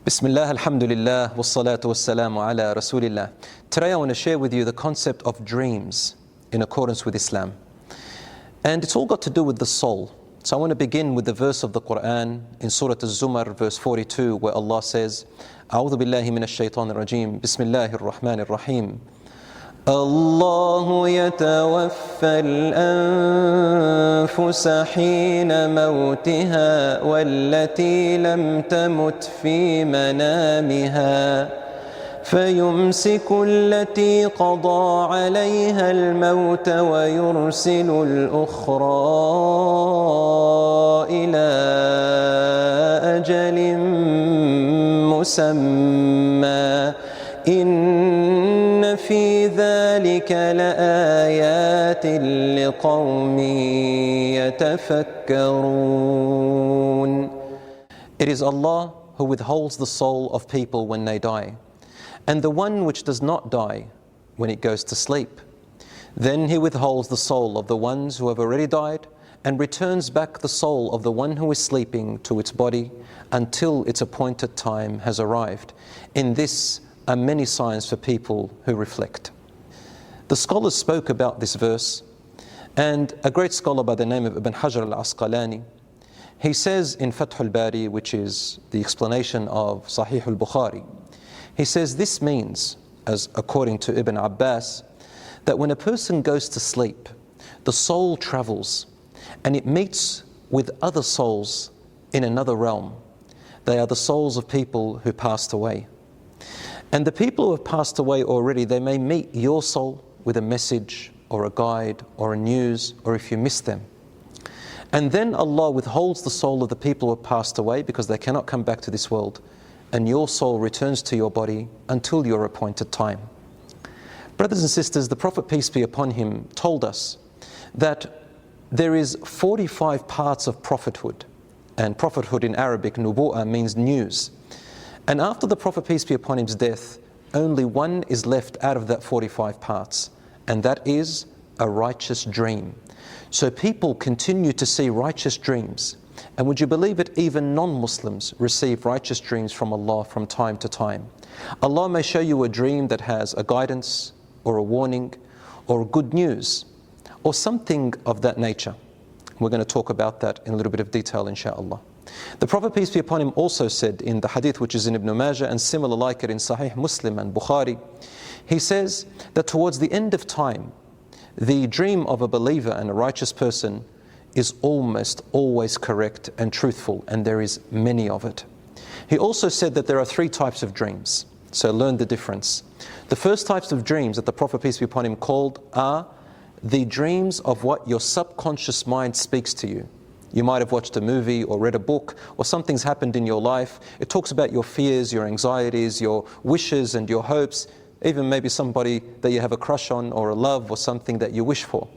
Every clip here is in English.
Bismillah, alhamdulillah, wassalatu wassalamu ala rasulillah. Today I want to share with you the concept of dreams in accordance with Islam. And it's all got to do with the soul. So I want to begin with the verse of the Quran in Surah Az-Zumar, verse 42, where Allah says, A'udhu billahi minash shaitanir rajim, Bismillahir Rahmanir Rahim. الله يتوفى الأنفس حين موتها والتي لم تمت في منامها فيمسك التي قضى عليها الموت ويرسل الأخرى إلى أجل مسمى إن في ذلك لآيات لقوم يتفكرون. It is Allah who withholds the soul of people when they die, and the one which does not die when it goes to sleep. Then He withholds the soul of the ones who have already died and returns back the soul of the one who is sleeping to its body until its appointed time has arrived. In this are many signs for people who reflect. The scholars spoke about this verse, and a great scholar by the name of Ibn Hajar al-Asqalani, he says in Fath al-Bari, which is the explanation of Sahih al-Bukhari, he says this means, as according to Ibn Abbas, that when a person goes to sleep, the soul travels and it meets with other souls in another realm. They are the souls of people who passed away. And the people who have passed away already, they may meet your soul with a message or a guide or a news, or if you miss them. And then Allah withholds the soul of the people who have passed away because they cannot come back to this world. And your soul returns to your body until your appointed time. Brothers and sisters, the Prophet, peace be upon him, told us that there is 45 parts of prophethood. And prophethood in Arabic, nubu'ah, means news. And after the Prophet, peace be upon him's death, only one is left out of that 45 parts, and that is a righteous dream. So people continue to see righteous dreams. And would you believe it, even non-Muslims receive righteous dreams from Allah from time to time. Allah may show you a dream that has a guidance, or a warning, or good news, or something of that nature. We're going to talk about that in a little bit of detail, inshaAllah. The Prophet, peace be upon him, also said in the hadith which is in Ibn Majah and similar like it in Sahih Muslim and Bukhari, he says that towards the end of time, the dream of a believer and a righteous person is almost always correct and truthful, and there is many of it. He also said that there are 3 types of dreams, so learn the difference. The first types of dreams that the Prophet, peace be upon him, called are the dreams of what your subconscious mind speaks to you. You might have watched a movie or read a book, or something's happened in your life. It talks about your fears, your anxieties, your wishes and your hopes, even maybe somebody that you have a crush on, or a love, or something that you wish for.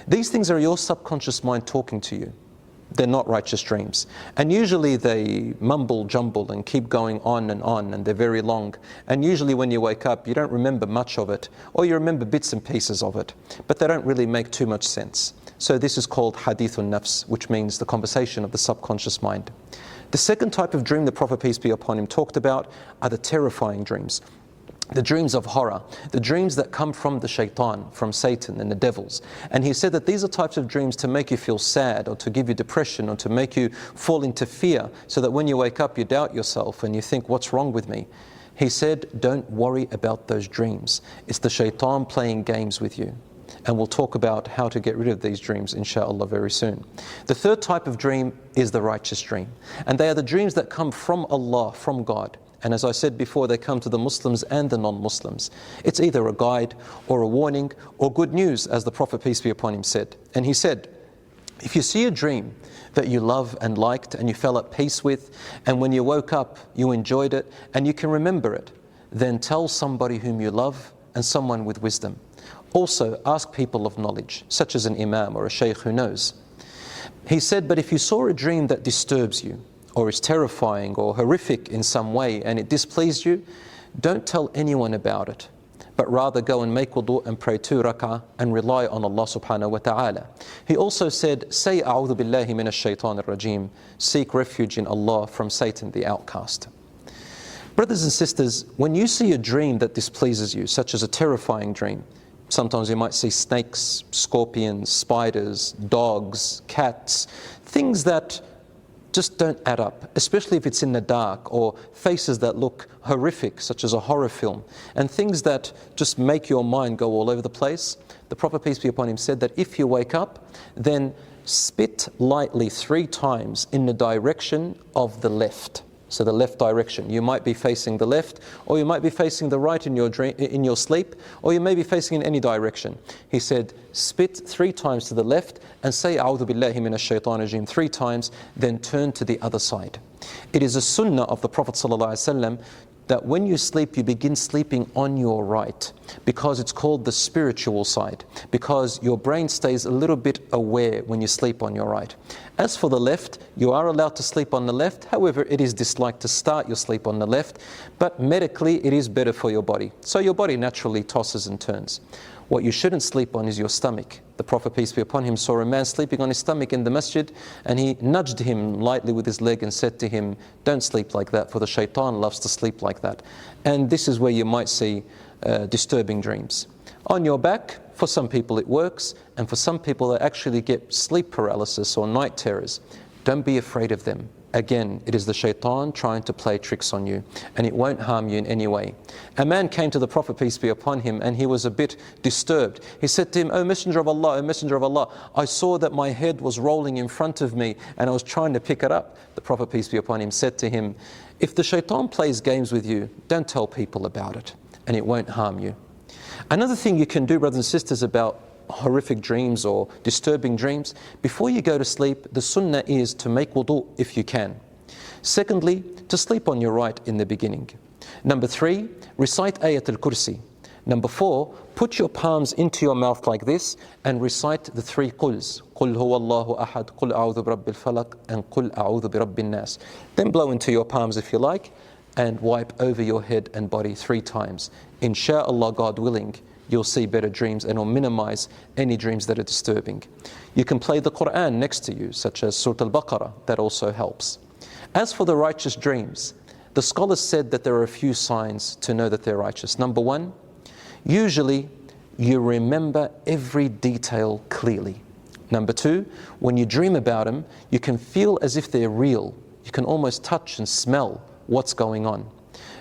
These things are your subconscious mind talking to you. They're not righteous dreams. And usually they mumble, jumble and keep going on, and they're very long. And usually when you wake up, you don't remember much of it, or you remember bits and pieces of it, but they don't really make too much sense. So this is called hadithun nafs, which means the conversation of the subconscious mind. The second type of dream the Prophet, peace be upon him, talked about are the terrifying dreams. The dreams of horror, the dreams that come from the shaitan, from Satan and the devils. And he said that these are types of dreams to make you feel sad, or to give you depression, or to make you fall into fear, so that when you wake up you doubt yourself and you think, what's wrong with me? He said, don't worry about those dreams. It's the shaitan playing games with you. And we'll talk about how to get rid of these dreams, inshaAllah, very soon. The third type of dream is the righteous dream. And they are the dreams that come from Allah, from God. And as I said before, they come to the Muslims and the non-Muslims. It's either a guide or a warning or good news, as the Prophet, peace be upon him, said. And he said, if you see a dream that you love and liked and you fell at peace with, and when you woke up you enjoyed it and you can remember it, then tell somebody whom you love and someone with wisdom. Also ask people of knowledge, such as an imam or a sheikh who knows. He said, but if you saw a dream that disturbs you, or is terrifying or horrific in some way, and it displeased you, don't tell anyone about it, but rather go and make wudu and pray 2 rak'ah and rely on Allah subhanahu wa ta'ala. He also said, say a'udhu billahi minash shaitanir rajim, seek refuge in Allah from Satan the outcast. Brothers and sisters, when you see a dream that displeases you, such as a terrifying dream, sometimes you might see snakes, scorpions, spiders, dogs, cats, things that just don't add up, especially if it's in the dark, or faces that look horrific, such as a horror film, and things that just make your mind go all over the place. The Prophet, peace be upon him, said that if you wake up, then spit lightly 3 times in the direction of the left. So the left direction. You might be facing the left, or you might be facing the right in your sleep, or you may be facing in any direction. He said, spit 3 times to the left and say A'udhu billahi minash shaitanir rajim 3 times, then turn to the other side. It is a sunnah of the Prophet ﷺ that when you sleep, you begin sleeping on your right, because it's called the spiritual side, because your brain stays a little bit aware when you sleep on your right. As for the left, you are allowed to sleep on the left. However, it is disliked to start your sleep on the left, but medically it is better for your body. So your body naturally tosses and turns. What you shouldn't sleep on is your stomach. The Prophet, peace be upon him, saw a man sleeping on his stomach in the masjid, and he nudged him lightly with his leg and said to him, don't sleep like that, for the shaitan loves to sleep like that. And this is where you might see disturbing dreams. On your back, for some people it works, and for some people they actually get sleep paralysis or night terrors. Don't be afraid of them. Again, it is the shaitan trying to play tricks on you, and it won't harm you in any way. A man came to the Prophet, peace be upon him, and he was a bit disturbed. He said to him, O Messenger of Allah, O Messenger of Allah, I saw that my head was rolling in front of me and I was trying to pick it up. The Prophet, peace be upon him, said to him, if the shaitan plays games with you, don't tell people about it, and it won't harm you. Another thing you can do, brothers and sisters, about horrific dreams or disturbing dreams, before you go to sleep, the sunnah is to make wudu if you can. Secondly, to sleep on your right in the beginning. Number 3, recite Ayat al-Kursi. Number 4, put your palms into your mouth like this and recite the 3 quls. Qul huwa Allahu ahad, qul a'udhu bi rabbil falaq, and qul a'udhu bi rabbin nas. Then blow into your palms if you like, and wipe over your head and body 3 times. Insha'Allah, God willing, you'll see better dreams and will minimize any dreams that are disturbing. You can play the Quran next to you, such as Surah Al-Baqarah, that also helps. As for the righteous dreams, the scholars said that there are a few signs to know that they're righteous. Number 1, usually you remember every detail clearly. Number 2, when you dream about them, you can feel as if they're real. You can almost touch and smell what's going on.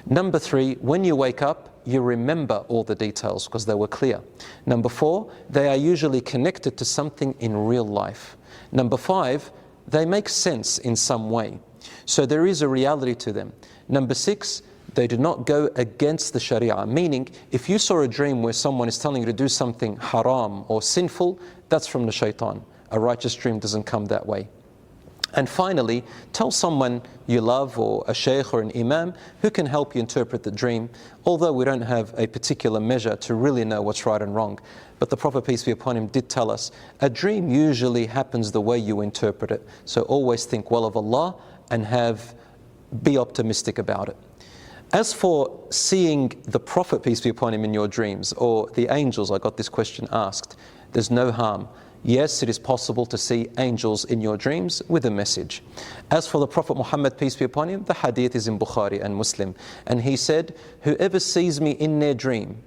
Number 3, when you wake up, you remember all the details because they were clear. Number 4, they are usually connected to something in real life. Number 5, they make sense in some way. So there is a reality to them. Number 6, they do not go against the Sharia. Meaning, if you saw a dream where someone is telling you to do something haram or sinful, that's from the shaitan. A righteous dream doesn't come that way. And finally, tell someone you love, or a sheikh or an imam, who can help you interpret the dream, although we don't have a particular measure to really know what's right and wrong. But the Prophet, peace be upon him, did tell us, a dream usually happens the way you interpret it. So always think well of Allah and be optimistic about it. As for seeing the Prophet, peace be upon him, in your dreams, or the angels, I got this question asked, there's no harm. Yes, it is possible to see angels in your dreams with a message. As for the Prophet Muhammad, peace be upon him, the hadith is in Bukhari and Muslim. And he said, whoever sees me in their dream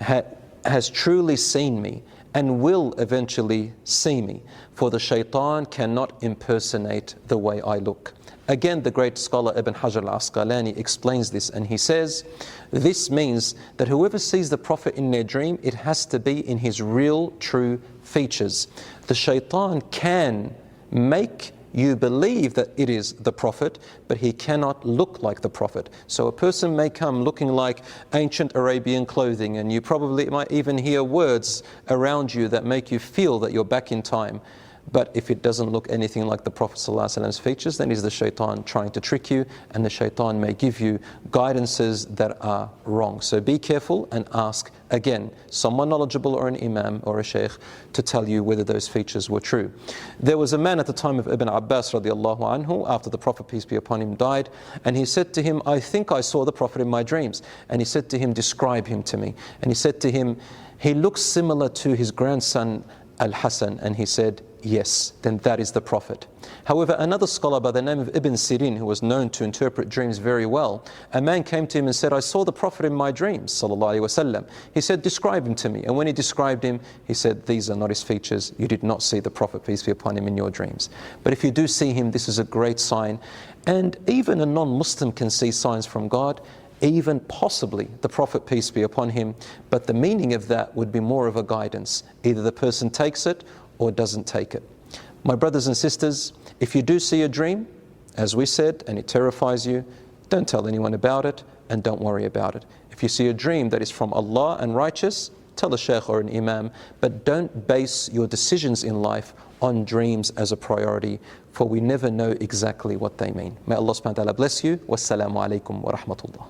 has truly seen me and will eventually see me, for the shaitan cannot impersonate the way I look. Again, the great scholar Ibn Hajar al-Asqalani explains this, and he says, this means that whoever sees the Prophet in their dream, it has to be in his real, true features. The shaitan can make you believe that it is the Prophet, but he cannot look like the Prophet. So a person may come looking like ancient Arabian clothing, and you probably might even hear words around you that make you feel that you're back in time. But if it doesn't look anything like the Prophet ﷺ's features, then is the shaitan trying to trick you, and the shaitan may give you guidances that are wrong. So be careful and ask, again, someone knowledgeable or an imam or a sheikh to tell you whether those features were true. There was a man at the time of Ibn Abbas radiallahu anhu, after the Prophet, peace be upon him, died, and he said to him, I think I saw the Prophet in my dreams. And he said to him, describe him to me. And he said to him, he looks similar to his grandson Al-Hasan? And he said, yes, then that is the Prophet. However, another scholar by the name of Ibn Sirin, who was known to interpret dreams very well, a man came to him and said, I saw the Prophet in my dreams, sallallahu alaihi wasallam. He said, describe him to me. And when he described him, he said, these are not his features. You did not see the Prophet, peace be upon him, in your dreams. But if you do see him, this is a great sign. And even a non-Muslim can see signs from God, even possibly the Prophet, peace be upon him. But the meaning of that would be more of a guidance. Either the person takes it or doesn't take it. My brothers and sisters, if you do see a dream, as we said, and it terrifies you, don't tell anyone about it and don't worry about it. If you see a dream that is from Allah and righteous, tell a shaykh or an imam, but don't base your decisions in life on dreams as a priority, for we never know exactly what they mean. May Allah subhanahu wa ta'ala bless you. Wassalamu alaikum wa rahmatullah.